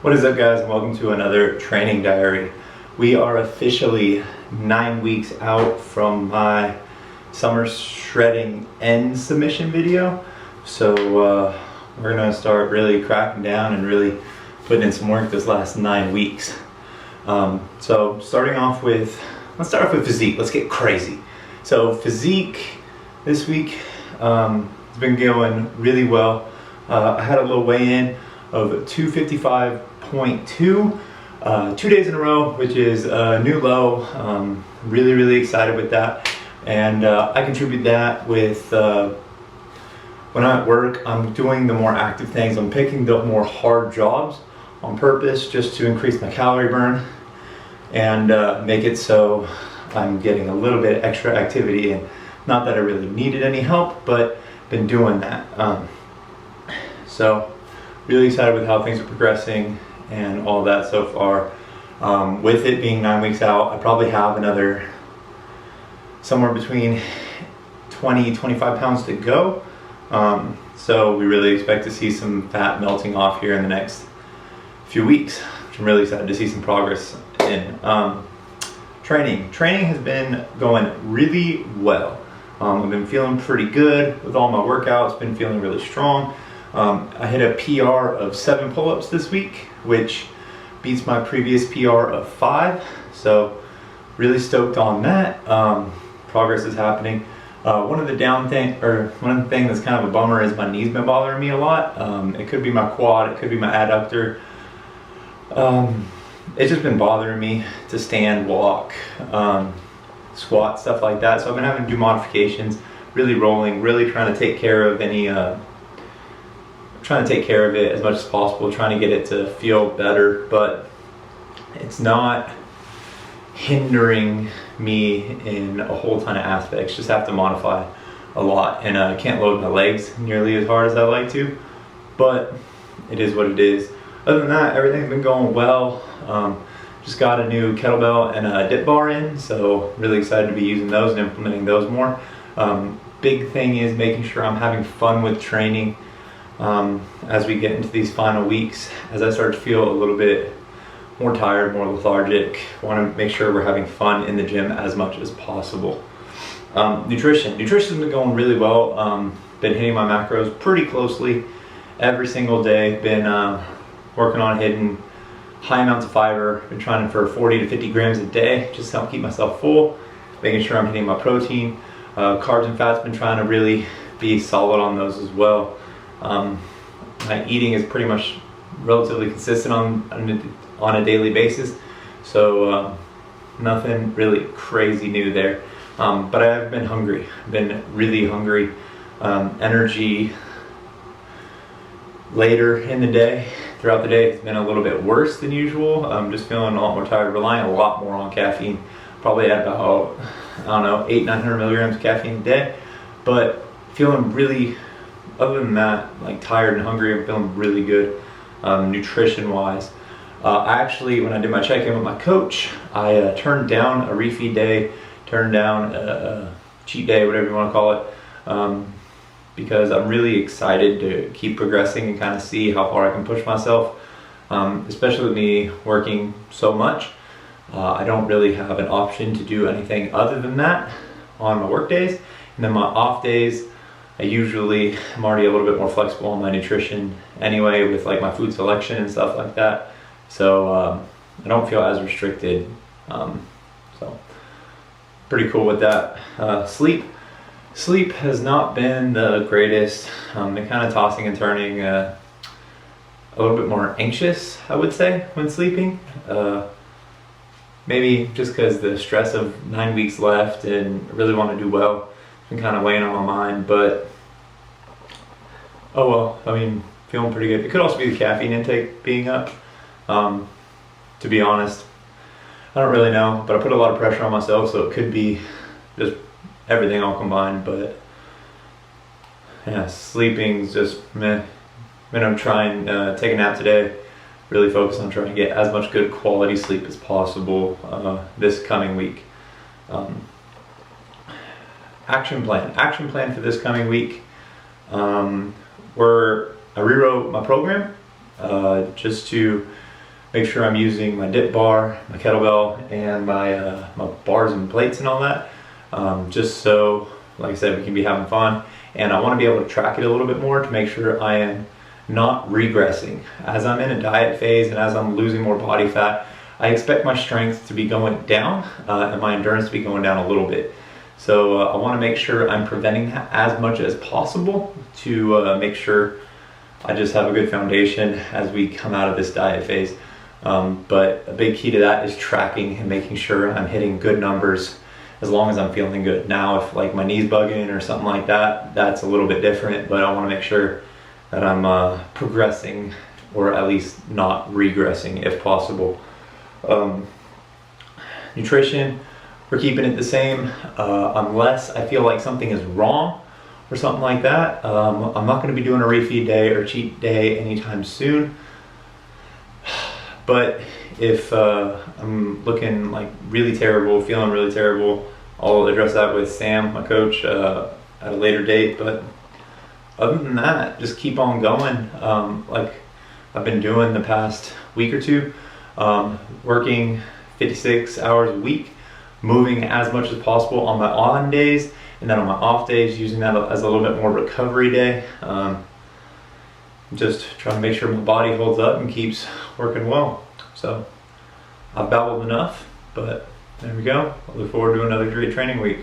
What is up, guys, and welcome to another training diary. We are officially 9 weeks out from my summer shredding end submission video. So we're gonna start really cracking down and really putting in some work this last 9 weeks. So starting off with, let's start off with physique. Let's get crazy. So physique this week has been going really well. I had a little weigh-in of 255.2 2 days in a row, which is a new low. Really excited with that, and I contribute that with when I'm at work, I'm doing the more active things. I'm picking the more hard jobs on purpose just to increase my calorie burn and make it so I'm getting a little bit extra activity. And not that I really needed any help, but been doing that. So really excited with how things are progressing and all that so far. With it being 9 weeks out, I probably have another somewhere between 20-25 pounds to go. So we really expect to see some fat melting off here in the next few weeks, which I'm really excited to see some progress in. Training has been going really well. I've been feeling pretty good with all my workouts, been feeling really strong. I hit a PR of 7 pull-ups this week, which beats my previous PR of 5. So really stoked on that. Progress is happening. One of the things that's kind of a bummer is my knee's been bothering me a lot. It could be my quad, it could be my adductor. It's just been bothering me to stand, walk, squat, stuff like that. So I've been having to do modifications, really rolling, really trying to take care of it as much as possible, trying to get it to feel better, but it's not hindering me in a whole ton of aspects. Just have to modify a lot, and I can't load my legs nearly as hard as I like to, but it is what it is. Other than that, everything's been going well. Just got a new kettlebell and a dip bar in, so really excited to be using those and implementing those more. Big thing is making sure I'm having fun with training as we get into these final weeks. As I start to feel a little bit more tired, more lethargic, want to make sure we're having fun in the gym as much as possible. Nutrition's been going really well. Been hitting my macros pretty closely every single day. Been working on hitting high amounts of fiber. Been trying for 40 to 50 grams a day, just to help keep myself full. Making sure I'm hitting my protein. Carbs and fats, been trying to really be solid on those as well. My eating is pretty much relatively consistent on a daily basis, so nothing really crazy new there. But I have been hungry. I've been really hungry. Energy later in the day, throughout the day, it's been a little bit worse than usual. I'm just feeling a lot more tired, relying a lot more on caffeine. Probably at about, I don't know, 800-900 milligrams of caffeine a day, but feeling really, other than that, like tired and hungry, I'm feeling really good nutrition wise. I actually, when I did my check-in with my coach, I turned down a refeed day, turned down a cheat day, whatever you want to call it, because I'm really excited to keep progressing and kind of see how far I can push myself, especially with me working so much. I don't really have an option to do anything other than that on my work days, and then my off days, I usually am already a little bit more flexible on my nutrition anyway, with like my food selection and stuff like that. So I don't feel as restricted. So pretty cool with that. Sleep has not been the greatest. Been kind of tossing and turning, a little bit more anxious, I would say, when sleeping. Maybe just because the stress of 9 weeks left and really want to do well. Been kind of weighing on my mind, but oh well. I mean, feeling pretty good. It could also be the caffeine intake being up. To be honest, I don't really know, but I put a lot of pressure on myself, so it could be just everything all combined. But yeah, sleeping's just meh. I'm gonna try and take a nap today. Really focus on trying to get as much good quality sleep as possible this coming week. Action plan for this coming week. I rewrote my program just to make sure I'm using my dip bar, my kettlebell, and my bars and plates and all that, just so, like I said, we can be having fun. And I want to be able to track it a little bit more to make sure I am not regressing. As I'm in a diet phase and as I'm losing more body fat, I expect my strength to be going down and my endurance to be going down a little bit. So I want to make sure I'm preventing that as much as possible to make sure I just have a good foundation as we come out of this diet phase. But a big key to that is tracking and making sure I'm hitting good numbers as long as I'm feeling good. Now, if like my knee's bugging or something like that, that's a little bit different, but I want to make sure that I'm progressing, or at least not regressing if possible. Nutrition, we're keeping it the same, unless I feel like something is wrong or something like that. I'm not going to be doing a refeed day or cheat day anytime soon. But if I'm looking like really terrible, feeling really terrible, I'll address that with Sam, my coach, at a later date. But other than that, just keep on going. Like I've been doing the past week or two, working 56 hours a week, moving as much as possible on my on days, and then on my off days, using that as a little bit more recovery day. Just trying to make sure my body holds up and keeps working well. So I've babbled enough, but there we go. I look forward to another great training week.